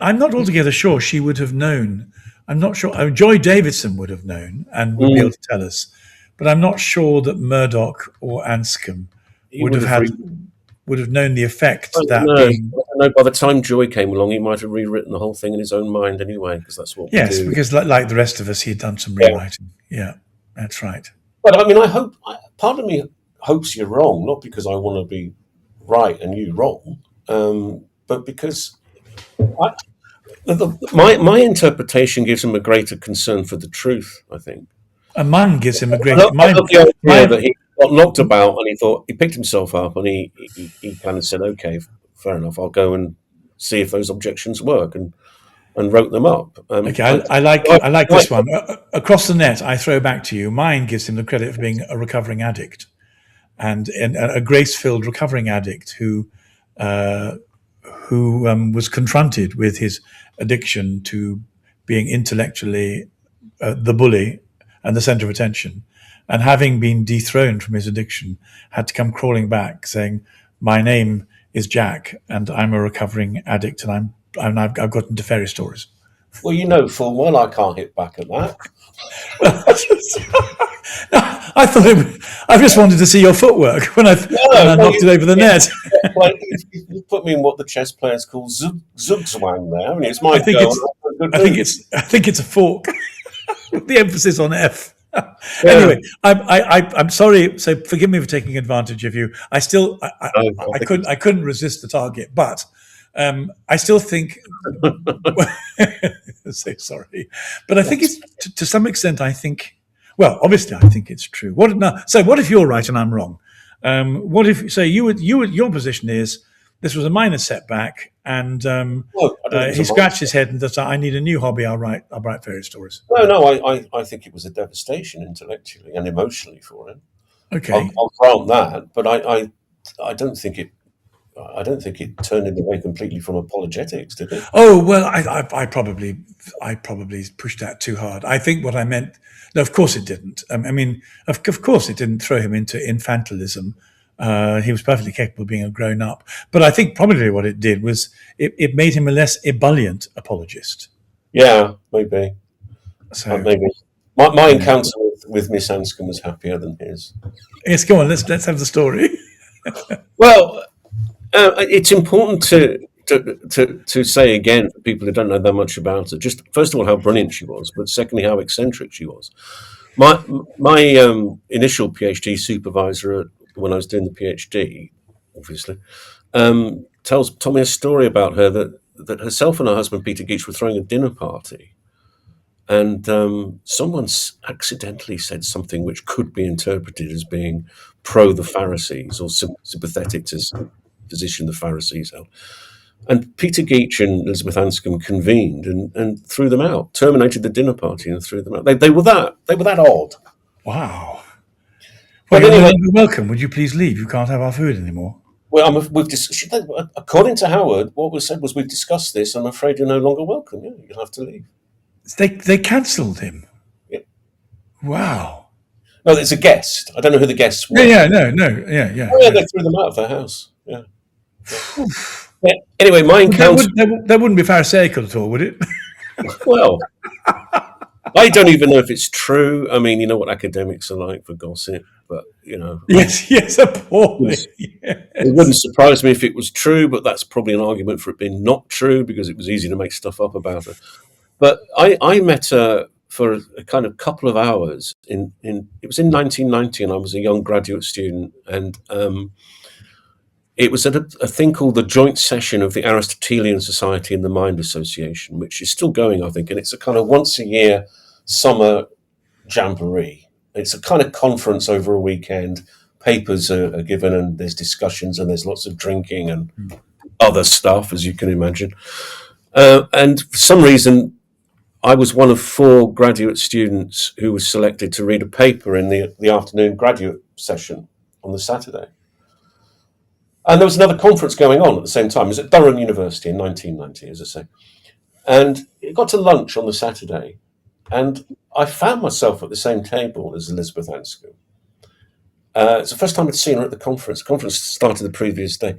B: I'm not altogether sure she would have known. I'm not sure. Joy Davidson would have known and would be able to tell us, but I'm not sure that Murdoch or Anscombe would have known the effect
A: by the time Joy came along, he might have rewritten the whole thing in his own mind anyway, because that's what we do.
B: Because like the rest of us, he'd done some rewriting. Yeah, that's right.
A: But I hope, part of me hopes you're wrong, not because I want to be right and you wrong, but because my interpretation gives him a greater concern for the truth, I think.
B: And mine gives him a greater...
A: that he got knocked about and he picked himself up and he kind of said, okay, fair enough, I'll go and see if those objections work, and wrote them up.
B: I like this one. Across the net, I throw back to you. Mine gives him the credit for being a recovering addict, and a grace-filled recovering addict who was confronted with his addiction to being intellectually the bully and the center of attention, and having been dethroned from his addiction, had to come crawling back saying, my name is Jack and I'm a recovering addict and I've got into fairy stories.
A: Well, full well I can't hit back at that.
B: I just wanted to see your footwork when I knocked it over the net.
A: You put me in what the chess players call zugzwang there. I mean, it's my
B: I think it's a fork with the emphasis on F. Anyway, I'm sorry. So forgive me for taking advantage of you. I couldn't resist the target, but I still think. So sorry, but I think it's to some extent. I think. Well, obviously, I think it's true. What now? So, what if you're right and I'm wrong? What if your position is this was a minor setback, and
A: Well, I don't think it
B: he
A: was a
B: scratched his head and thought, I need a new hobby. I'll write fairy stories.
A: no. I think it was a devastation intellectually and emotionally for him.
B: Okay.
A: I'll grant that, but I don't think it. I don't think it turned him away completely from apologetics, did it?
B: Oh well, I probably pushed that too hard. I think what I meant. No, of course it didn't. I mean, of course it didn't throw him into infantilism. He was perfectly capable of being a grown up. But I think probably what it did was it made him a less ebullient apologist.
A: Yeah, maybe.
B: So
A: Maybe. My encounter with Miss Anscombe was happier than his.
B: yes, go on. Let's have the story.
A: Well, it's important to say again for people who don't know that much about her. Just first of all, how brilliant she was, but secondly, how eccentric she was. My initial PhD supervisor when I was doing the PhD, obviously, told me a story about her that herself and her husband Peter Geach were throwing a dinner party, and someone accidentally said something which could be interpreted as being pro the Pharisees or sympathetic to the position the Pharisees held. And Peter Geach and Elisabeth Anscombe convened and threw them out, terminated the dinner party and threw them out. They were that odd.
B: Wow.
A: But
B: Well,
A: anyway,
B: you're welcome. Would you please leave? You can't have our food anymore.
A: well, according to Howard, what was said was we've discussed this. I'm afraid you're no longer welcome. Yeah, you'll have to leave.
B: They cancelled him.
A: Yeah.
B: Wow.
A: No, there's a guest. I don't know who the guests were.
B: Yeah, no, yeah.
A: Oh, yeah, they threw them out of their house. Yeah. Yeah. Anyway, my encounter.
B: That wouldn't be pharisaical at all, would it?
A: Well, I don't even know if it's true. I mean, you know what academics are like for gossip, but
B: yes, appalling.
A: It wouldn't surprise me if it was true, but that's probably an argument for it being not true because it was easy to make stuff up about her. But I met her for a kind of couple of hours it was in 1990, and I was a young graduate student, and it was at a thing called the Joint Session of the Aristotelian Society and the Mind Association, which is still going, I think, and it's a kind of once a year summer jamboree. It's a kind of conference over a weekend. Papers are given, and there's discussions, and there's lots of drinking and other stuff, as you can imagine. And for some reason, I was one of 4 graduate students who was selected to read a paper in the afternoon graduate session on the Saturday. And there was another conference going on at the same time. It was at Durham University in 1990, as I say. And it got to lunch on the Saturday, and I found myself at the same table as Elisabeth Anscombe. It's the first time I'd seen her at the conference. The conference started the previous day.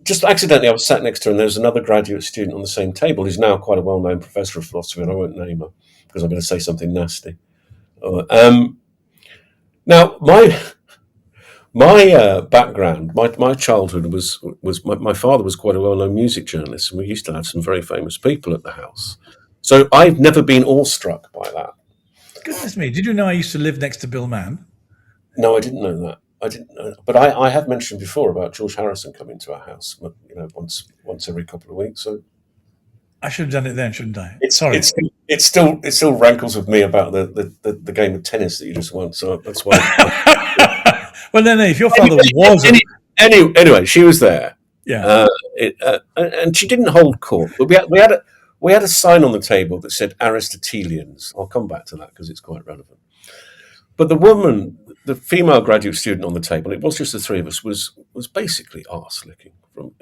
A: Just accidentally, I was sat next to her, and there was another graduate student on the same table who's now quite a well-known professor of philosophy, and I won't name her because I'm going to say something nasty. Now, my background, my childhood was my father was quite a well-known music journalist, and we used to have some very famous people at the house. So I've never been awestruck by that.
B: Goodness me! Did you know I used to live next to Bill Mann?
A: No, I didn't know that. I didn't know, but I have mentioned before about George Harrison coming to our house, once every couple of weeks. So
B: I should have done it then, shouldn't I?
A: Sorry, it still rankles with me about the game of tennis that you just won. So that's why.
B: Well, no. If your father was
A: anyway, she was there.
B: Yeah,
A: and she didn't hold court, but we had a sign on the table that said Aristotelians. I'll come back to that because it's quite relevant. But the woman, the female graduate student on the table, it was just the 3 of us, was basically arse licking. From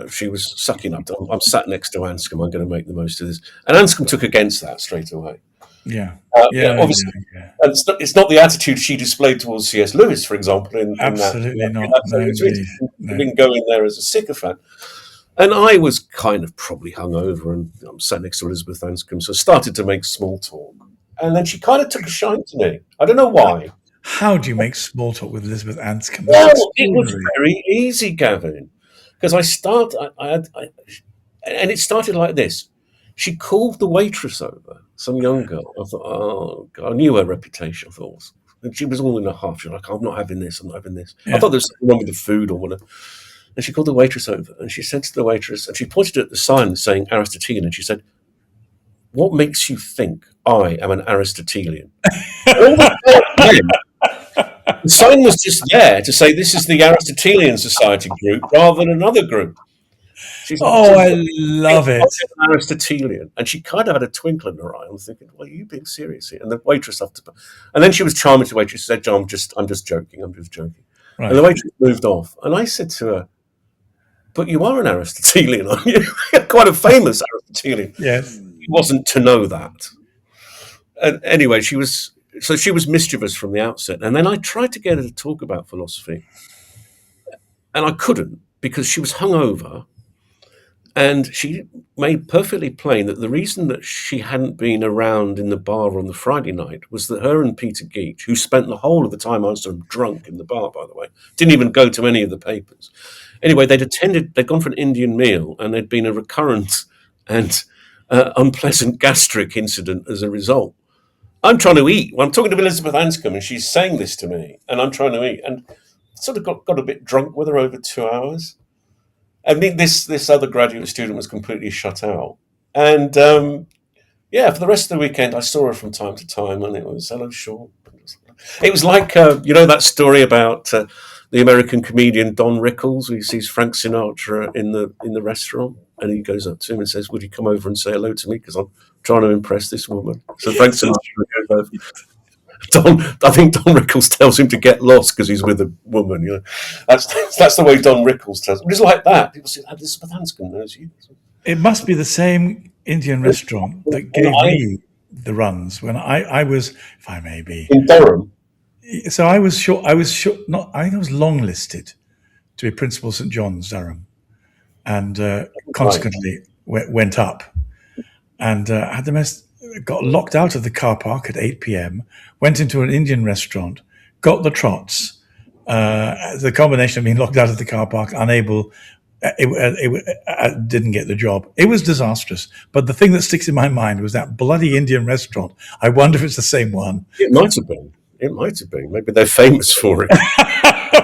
A: she was sucking up. I'm sat next to Anscombe. I'm going to make the most of this, and Anscombe took against that straight away.
B: Yeah,
A: obviously,
B: yeah.
A: And it's not the attitude she displayed towards CS Lewis, for example.
B: Absolutely not.
A: We didn't go in there as a sycophant. And I was kind of probably hungover, and I'm sat next to Elisabeth Anscombe, so I started to make small talk. And then she kind of took a shine to me. I don't know why.
B: How do you make small talk with Elisabeth Anscombe?
A: Well, it was very easy, Gavin, because and it started like this. She called the waitress over, some young girl. I thought, oh, God, I knew her reputation. I thought, and she was all in a huff. She was like, I'm not having this. I'm not having this. Yeah. I thought there was something wrong with the food or whatever. And she called the waitress over, and she said to the waitress, and she pointed at the sign saying Aristotelian, and she said, "What makes you think I am an Aristotelian?" All the sign was just there to say this is the Aristotelian Society group rather than another group. She's like,
B: Oh, I love it.
A: Aristotelian, and she kind of had a twinkle in her eye. I'm thinking, "Well, are you being serious here?" And the waitress and then she was charming to the waitress. She said, "John, I'm just joking. I'm just joking."
B: Right.
A: And the waitress moved off, and I said to her, "But you are an Aristotelian, aren't you? Quite a famous Aristotelian."
B: Yes.
A: It wasn't to know that. And anyway, she was mischievous from the outset, and then I tried to get her to talk about philosophy, and I couldn't because she was hungover. And she made perfectly plain that the reason that she hadn't been around in the bar on the Friday night was that her and Peter Geach, who spent the whole of the time I was drunk in the bar, by the way, didn't even go to any of the papers. Anyway, they'd gone for an Indian meal, and there'd been a recurrent and unpleasant gastric incident as a result. I'm trying to eat. Well, I'm talking to Elisabeth Anscombe, and she's saying this to me, and I'm trying to eat, and sort of got a bit drunk with her over 2 hours. I mean, this other graduate student was completely shut out. And for the rest of the weekend, I saw her from time to time, and it was, "Hello, Sean." It was like, that story about the American comedian Don Rickles, who sees Frank Sinatra in the restaurant, and he goes up to him and says, "Would you come over and say hello to me? Because I'm trying to impress this woman." So Frank Sinatra goes over. I think Don Rickles tells him to get lost because he's with a woman. That's the way Don Rickles tells him. It's like that. People say, "Elisabeth Anscombe knows you."
B: It must be the same Indian restaurant that gave me the runs when I was, if I may be,
A: in Durham.
B: So I was short. I think I was longlisted to be Principal St John's, Durham, and consequently went up, and had the most. Got locked out of the car park at 8 p.m., went into an Indian restaurant, got the trots. The combination of being locked out of the car park, unable, didn't get the job. It was disastrous. But the thing that sticks in my mind was that bloody Indian restaurant. I wonder if it's the same one.
A: It might have been. Maybe they're famous for it.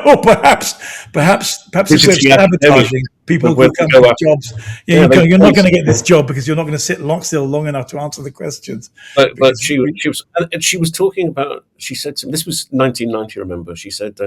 B: Or perhaps it's sabotaging people who come for jobs. You're not going to get this job because you're not going to sit still long enough to answer the questions.
A: But she was talking about. She said to me, this was 1990. Remember, she said,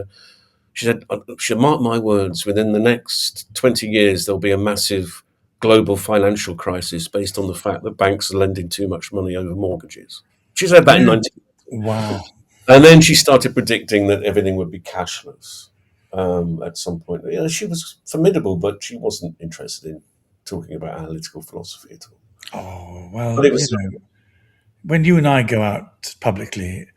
A: "Mark my words. Within the next 20 years, there'll be a massive global financial crisis based on the fact that banks are lending too much money over mortgages." She said that in 1990.
B: Wow.
A: And then she started predicting that everything would be cashless at some point. She was formidable, but she wasn't interested in talking about analytical philosophy at all.
B: Oh, well, when you and I go out publicly,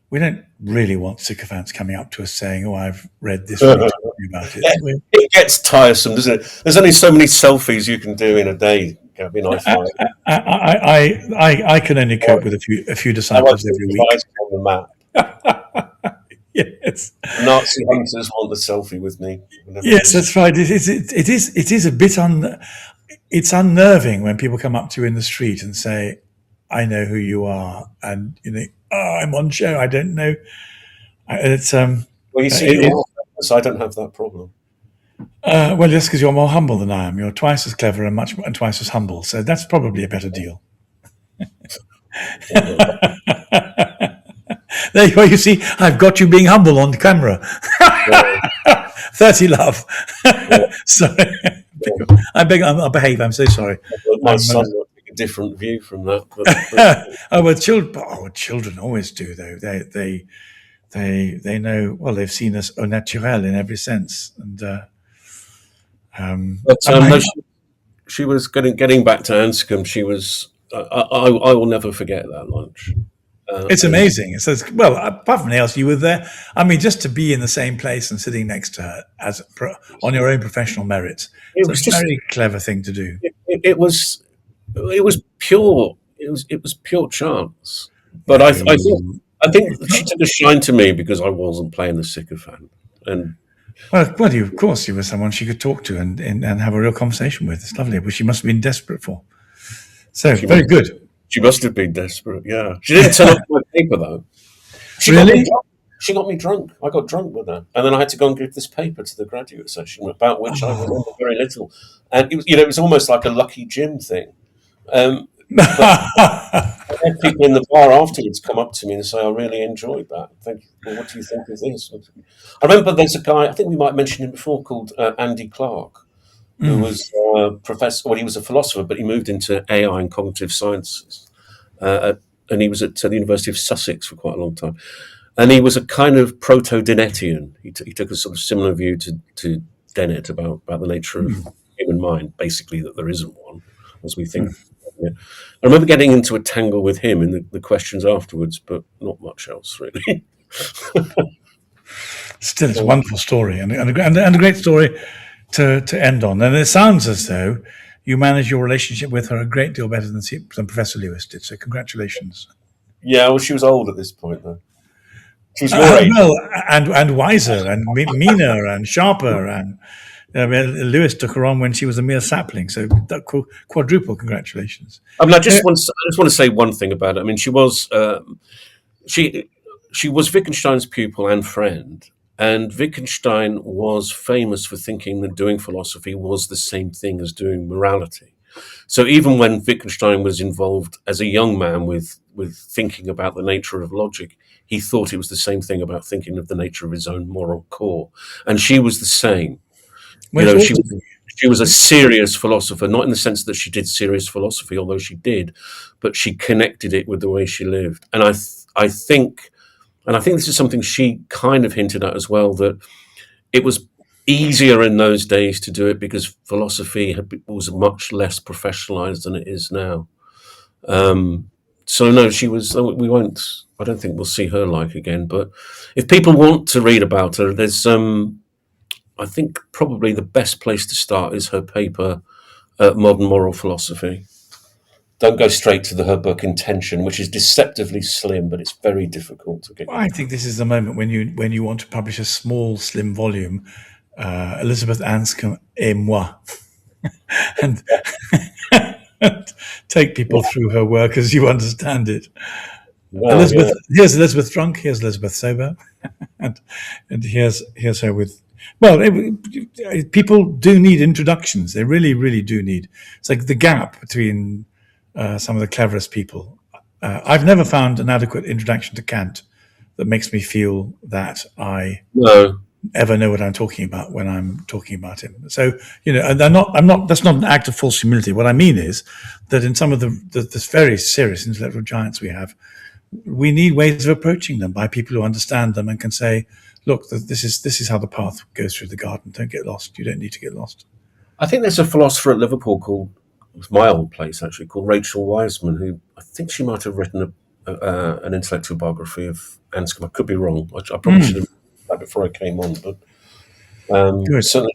B: we don't really want sycophants coming up to us saying, "Oh, I've read this and talking about it."
A: It gets tiresome, doesn't it? There's only so many selfies you can do in a day, Gavin.
B: I can only cope with a few disciples every week.
A: On the map.
B: Yes,
A: Nazi hunters want the selfie with me.
B: Yes, that's right. It is a bit it's unnerving when people come up to you in the street and say, "I know who you are," and I'm on show. I don't know. It's
A: well, you see, I don't have that problem.
B: Well, just because you're more humble than I am, you're twice as clever and twice as humble. So that's probably a better deal. There you are. You see, I've got you being humble on camera. 30 love. Sorry. I'll behave. I'm so sorry.
A: My son will take a different view from that.
B: Children always do, though. They know. Well, they've seen us au naturel in every sense, and.
A: She was getting back to Anscombe. She was. I will never forget that lunch.
B: It's amazing. It says, well, apart from anything else, you were there. I mean, just to be in the same place and sitting next to her on your own professional merits. It was just a very clever thing to do.
A: It was pure. It was pure chance. But I think she took a shine to me because I wasn't playing the sycophant. And
B: well, of course, you were someone she could talk to and have a real conversation with. It's lovely, which she must have been desperate for. So very good.
A: She must have been desperate. Yeah, she didn't turn up my paper though.
B: Really?
A: She got me drunk. I got drunk with her, and then I had to go and give this paper to the graduate session about which I remember very little. And it was, it was almost like a Lucky Jim thing. But I had people in the bar afterwards come up to me and say, "I really enjoyed that. Thank you. Well, what do you think of this?" I remember there's a guy, I think we might have mentioned him before, called Andy Clark, who was a professor. Well, he was a philosopher, but he moved into AI and cognitive sciences, and he was at the University of Sussex for quite a long time. And he was a kind of proto-Dennettian. He took a sort of similar view to Dennett about the nature of human mind, basically that there isn't one, as we think. Yeah. I remember getting into a tangle with him in the questions afterwards, but not much else, really.
B: Still, it's a wonderful story and a great story to end on. And it sounds as though you managed your relationship with her a great deal better than Professor Lewis did. So congratulations.
A: Yeah, well, she was old at this point, though. She was your age.
B: Well, and wiser and meaner and sharper. And Lewis took her on when she was a mere sapling. So that quadruple congratulations.
A: I mean, I just want to say one thing about it. I mean, she was Wittgenstein's pupil and friend, and Wittgenstein was famous for thinking that doing philosophy was the same thing as doing morality. So even when Wittgenstein was involved as a young man with thinking about the nature of logic, he thought it was the same thing about thinking of the nature of his own moral core. And she was the same. She was a serious philosopher, not in the sense that she did serious philosophy, although she did, but she connected it with the way she lived. And I think this is something she kind of hinted at as well, that it was easier in those days to do it because philosophy was much less professionalized than it is now. So no, she was. We won't. I don't think we'll see her like again. But if people want to read about her, there's. I think probably the best place to start is her paper, Modern Moral Philosophy. Don't go straight to her book Intention, which is deceptively slim, but it's very difficult to get.
B: Well, I think this is the moment when you want to publish a small, slim volume, Elisabeth, Anscombe et moi, and take people through her work as you understand it. Well, Elisabeth, here's Elisabeth drunk, here's Elisabeth sober, and here's her with. Well, people do need introductions. They really, really do need. It's like the gap between some of the cleverest people. I've never found an adequate introduction to Kant that makes me feel that I ever know what I'm talking about when I'm talking about him. So, and I'm not. That's not an act of false humility. What I mean is that in some of the very serious intellectual giants we need ways of approaching them by people who understand them and can say, look, this is how the path goes through the garden. Don't get lost. You don't need to get lost.
A: I think there's a philosopher at Liverpool called, it was my old place actually, called Rachel Wiseman, who I think she might have written an intellectual biography of Anscombe. I could be wrong. I probably should have done that before I came on, but certainly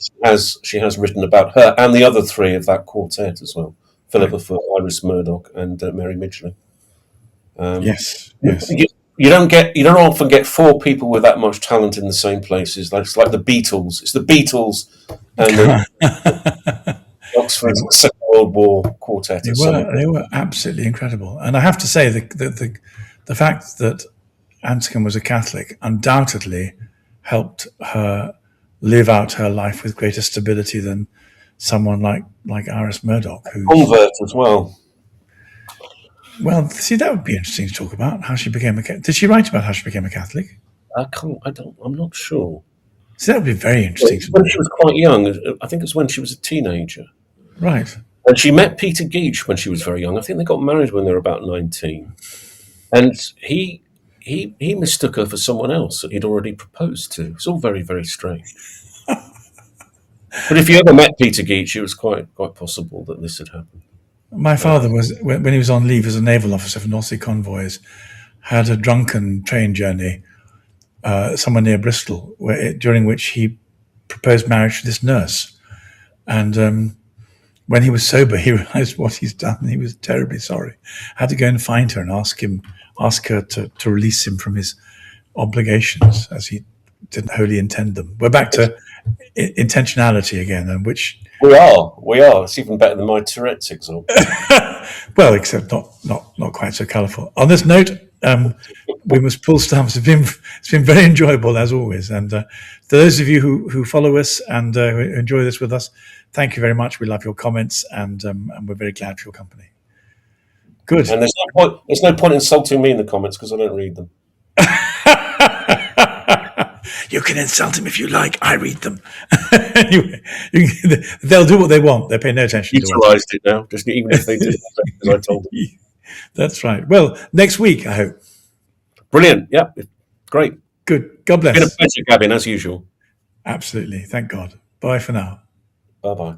A: she has written about her and the other three of that quartet as well: Philosopher, Iris Murdoch, and Mary Midgley.
B: Yes.
A: You don't often get four people with that much talent in the same places. It's like the Beatles. It's the Beatles and the Oxford Second World War quartet.
B: They were absolutely incredible. And I have to say, the fact that Anscombe was a Catholic undoubtedly helped her live out her life with greater stability than someone like Iris Murdoch, who's
A: convert as well.
B: Well, see, that would be interesting to talk about, how she became a Catholic. Did she write about how she became a Catholic?
A: I'm not sure.
B: So that would be very interesting.
A: When she was quite young, I think it's when she was a teenager.
B: Right.
A: And she met Peter Geach when she was very young. I think they got married when they were about 19. And he mistook her for someone else that he'd already proposed to. It's all very, very strange. But if you ever met Peter Geach, it was quite possible that this had happened.
B: My father was, when he was on leave as a naval officer for North Sea convoys, had a drunken train journey somewhere near Bristol, during which he proposed marriage to this nurse. And when he was sober, he realized what he's done. He was terribly sorry. Had to go and find her and ask her to release him from his obligations, as he didn't wholly intend them. We're back to intentionality again, and which
A: we are. It's even better than my Tourette's example.
B: Well, except not quite so colourful. On this note, We must pull stumps. It's been very enjoyable as always. And to those of you who follow us and who enjoy this with us, thank you very much. We love your comments, and we're very glad for your company. Good.
A: And there's no point insulting me in the comments because I don't read them.
B: You can insult them if you like. I read them. Anyway, they'll do what they want. They pay no attention to us.
A: Utilised it now, just even if they did, because I told them.
B: That's right. Well, next week, I hope.
A: Brilliant. Yeah, great.
B: Good. God bless.
A: Been a pleasure, Gavin, as usual.
B: Absolutely. Thank God. Bye for now.
A: Bye-bye.